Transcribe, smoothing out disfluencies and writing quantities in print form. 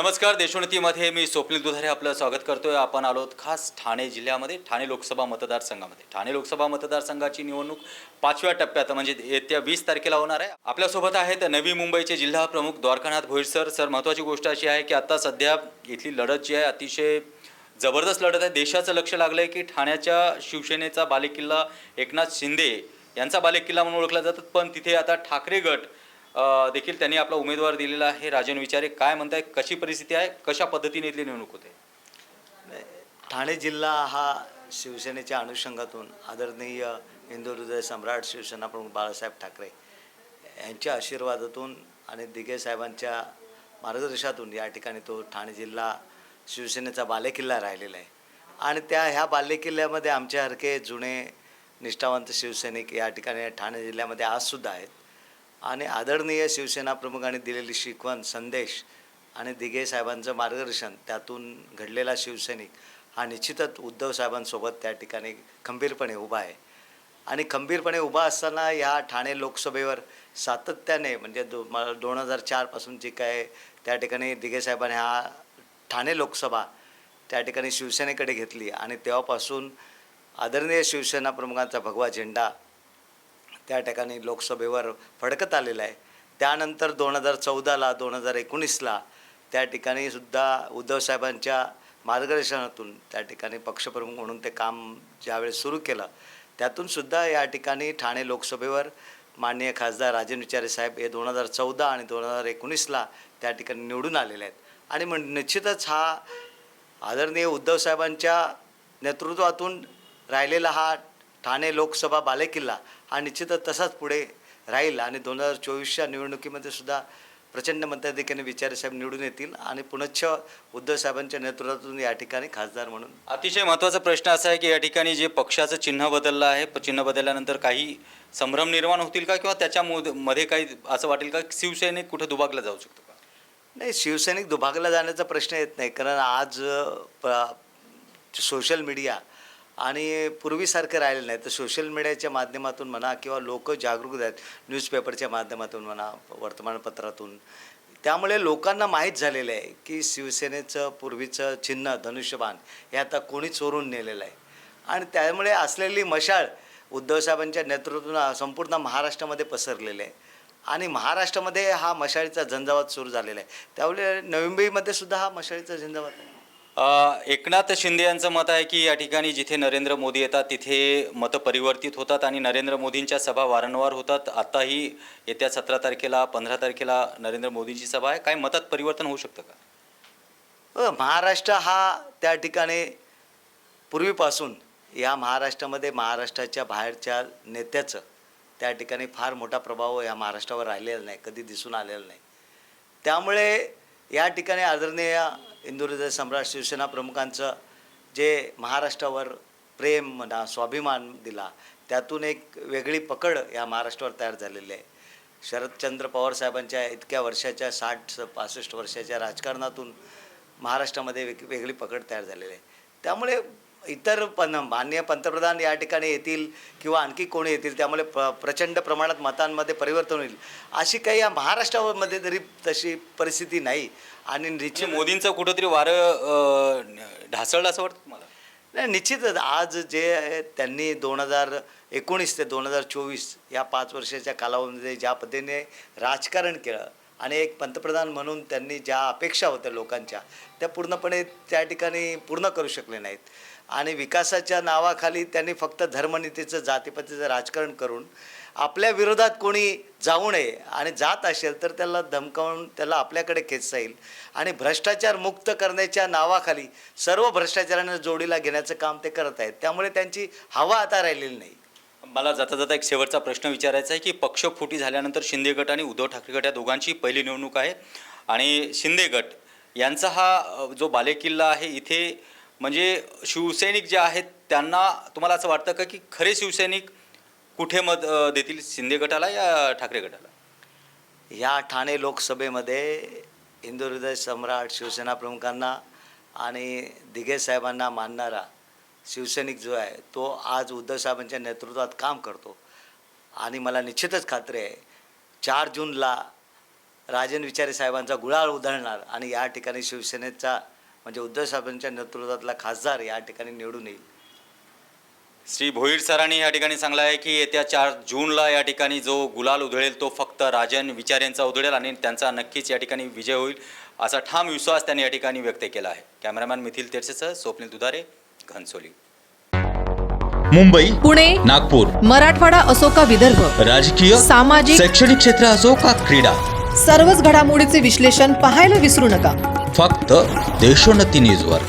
नमस्कार. देशोन्नतीमध्ये मी स्वप्नील दुधारे आपलं स्वागत करतोय. आपण आलोत खास ठाणे जिल्ह्यामध्ये, ठाणे लोकसभा मतदारसंघामध्ये. ठाणे लोकसभा मतदारसंघाची निवडणूक 5व्या टप्प्यात म्हणजे येत्या 20 तारखेला होणार आहे. आपल्यासोबत आहेत नवी मुंबईचे जिल्हा प्रमुख द्वारकानाथ भोईर सर. सर, महत्त्वाची गोष्ट अशी आहे की आता सध्या इथली लढत जी आहे अतिशय जबरदस्त लढत आहे. देशाचं लक्ष लागलं आहे की ठाण्याच्या शिवसेनेचा बालेकिल्ला एकनाथ शिंदे यांचा बालेकिल्ला म्हणून ओळखला जातात, पण तिथे आता ठाकरे गट देखील त्यांनी आपला उमेदवार दिलेला आहे. राजन विचारे काय म्हणताय, कशी परिस्थिती आहे, कशा पद्धतीने इथली निवडणूक होते? ठाणे जिल्हा हा शिवसेनेच्या अनुषंगातून आदरणीय हिंदू हृदय सम्राट शिवसेना प्रमुख बाळासाहेब ठाकरे यांच्या आशीर्वादातून आणि दिघे साहेबांच्या मार्गदर्शनातून या ठिकाणी तो ठाणे जिल्हा शिवसेनेचा बालेकिल्ला राहिलेला आहे. आणि ह्या बालेकिल्ल्यामध्ये आमच्यासारखे जुने निष्ठावंत शिवसैनिक या ठिकाणी ठाणे जिल्ह्यामध्ये आजसुद्धा आहेत. आणि आदरणीय शिवसेना प्रमुखांनी दिलेली शिकवण, संदेश आणि दिघे साहेबांचं मार्गदर्शन, त्यातून घडलेला शिवसैनिक हा निश्चितच उद्धव साहेबांसोबत त्या ठिकाणी खंबीरपणे उभा आहे. आणि खंबीरपणे उभा असताना या ठाणे लोकसभेवर सातत्याने म्हणजे 2004पासून जी काय त्या ठिकाणी दिघे साहेबांनी ठाणे लोकसभा त्या ठिकाणी शिवसेनेकडे घेतली आणि तेव्हापासून आदरणीय शिवसेना प्रमुखांचा भगवा झेंडा त्या ठिकाणी लोकसभेवर फडकत आलेला आहे. त्यानंतर 2014ला 2019ला त्या ठिकाणी सुद्धा उद्धव साहेबांच्या मार्गदर्शनातून त्या ठिकाणी पक्षप्रमुख म्हणून ते काम ज्यावेळेस सुरू केलं, त्यातूनसुद्धा या ठिकाणी ठाणे लोकसभेवर माननीय खासदार राजन विचारे साहेब हे 2014 आणि 2019ला त्या ठिकाणी निवडून आलेले आहेत. आणि निश्चितच हा आदरणीय उद्धव साहेबांच्या नेतृत्वातून राहिलेला हा ठाणे लोकसभा बालेकिल्ला हा निश्चितच तसाच पुढे राहील. आणि 2024च्या निवडणुकीमध्ये सुद्धा प्रचंड मताधिक्याने विचारे साहेब निवडून येतील आणि पुनश्च उद्धव साहेबांच्या नेतृत्वातून या ठिकाणी खासदार म्हणून. अतिशय महत्त्वाचा प्रश्न असा आहे की या ठिकाणी जे पक्षाचं चिन्ह बदललं आहे, चिन्ह बदलल्यानंतर काही संभ्रम निर्माण होतील का, किंवा त्याच्यामध्ये काही असं वाटेल का शिवसैनिक कुठे दुभागला जाऊ शकतो का? नाही, शिवसैनिक दुभागला जाण्याचा प्रश्न येत नाही. कारण आज सोशल मीडिया आणि पूर्वीसारखं राहिलं नाही. तर सोशल मीडियाच्या माध्यमातून म्हणा किंवा लोक जागरूक आहेत, न्यूजपेपरच्या माध्यमातून म्हणा, वर्तमानपत्रातून, त्यामुळे लोकांना माहीत झालेलं आहे की शिवसेनेचं पूर्वीचं चिन्ह धनुष्यबाण हे आता कोणी चोरून नेलेलं आहे. आणि त्यामुळे असलेली मशाल उद्धवसाहेबांच्या नेतृत्वातून संपूर्ण महाराष्ट्रामध्ये पसरलेलं आहे. आणि महाराष्ट्रामध्ये हा मशालीचा झंझावात सुरू झालेला आहे. त्यामुळे नवी मुंबईमध्ये सुद्धा हा मशालीचा झंझावात आहे. एकनाथ शिंदे यांचं मत आहे की या ठिकाणी जिथे नरेंद्र मोदी येतात तिथे मतं परिवर्तित होतात आणि नरेंद्र मोदींच्या सभा वारंवार होतात. आताही येत्या 17 तारखेला 15 तारखेला नरेंद्र मोदींची सभा आहे. काय मतात परिवर्तन होऊ शकतं का? महाराष्ट्र हा त्या ठिकाणी पूर्वीपासून या महाराष्ट्रामध्ये महाराष्ट्राच्या बाहेरच्या नेत्याचं त्या ठिकाणी फार मोठा प्रभाव या महाराष्ट्रावर राहिलेला नाही, कधी दिसून आलेला नाही. त्यामुळे या ठिकाणी आदरणीय हिंदू हृदय सम्राट शिवसेना प्रमुखांचं जे महाराष्ट्रावर प्रेम म्हणा, स्वाभिमान दिला, त्यातून एक वेगळी पकड या महाराष्ट्रावर तयार झालेली आहे. शरदचंद्र पवार साहेबांच्या इतक्या वर्षाच्या 60-65 वर्षाच्या राजकारणातून महाराष्ट्रामध्ये वेगळी पकड तयार झालेली आहे. त्यामुळे इतर माननीय पंतप्रधान या ठिकाणी येतील किंवा आणखी कोणी येतील, त्यामुळे प्रचंड प्रमाणात मतांमध्ये परिवर्तन होईल अशी काही या महाराष्ट्रामध्ये तरी तशी परिस्थिती नाही. आणि निश्चित मोदींचं कुठंतरी वारं ढासळलं असं वाटतं तुम्हाला? नाही, निश्चितच आज जे त्यांनी 2019 ते 2024 या 5 वर्षाच्या कालावधीमध्ये ज्या पद्धतीने राजकारण केलं आणि एक पंतप्रधान म्हणून त्यांनी ज्या अपेक्षा होत्या लोकांच्या, त्या पूर्णपणे त्या ठिकाणी पूर्ण करू शकले नाहीत. आणि विकासाच्या नावाखाली त्यांनी फक्त धर्मनीतीचं, जातीपातीचं राजकारण करून आपल्या विरोधात कोणी जाऊ नये आणि जात असेल तर त्याला धमकावून त्याला आपल्याकडे खेचता येईल. आणि भ्रष्टाचार मुक्त करण्याच्या नावाखाली सर्व भ्रष्टाचारांना जोडीला घेण्याचं काम ते करत आहेत. त्यामुळे त्यांची हवा आता राहिलेली नाही. मला जाता जाता एक शेवटचा प्रश्न विचारायचा आहे की पक्षफुटी झाल्यानंतर शिंदे गट आणि उद्धव ठाकरे गट या दोघांची पहिली निवडणूक आहे. आणि शिंदे गट यांचा हा जो बालेकिल्ला आहे इथे, म्हणजे शिवसैनिक जे आहेत त्यांना तुम्हाला असं वाटतं का की खरे शिवसैनिक कुठे मत देतील, शिंदे गटाला या ठाकरे गटाला? या ठाणे लोकसभेमध्ये हिंदू हृदय सम्राट शिवसेना प्रमुखांना आणि दिघे साहेबांना मानणारा शिवसैनिक जो आहे तो आज उद्धव साहेबांच्या नेतृत्वात काम करतो. आणि मला निश्चितच खात्री आहे 4 जूनला राजन विचारे साहेबांचा गुलाल उधळणार आणि या ठिकाणी शिवसेनेचा म्हणजे उद्धव साहेबांच्या नेतृत्वातला खासदार या ठिकाणी निवडून येईल. श्री भोईर सरांनी या ठिकाणी सांगलं आहे की येत्या 4 जूनला या ठिकाणी जो गुलाल उधळेल तो फक्त राजन विचार यांचा उधळेल आणि त्यांचा नक्कीच या ठिकाणी विजय होईल असा ठाम विश्वास त्यांनी या ठिकाणी व्यक्त केला आहे. Cameraman methyl तेरसेसह Swapnil दुधारे, Ghansoli. मुंबई, पुणे, नागपूर, मराठवाडा असो का विदर्भ, राजकीय, सामाजिक, शैक्षणिक क्षेत्र असो का क्रीडा, सर्वच घडामोडीचे विश्लेषण पाहायला विसरू नका. फक्त देशोन्नती न्यूजवर.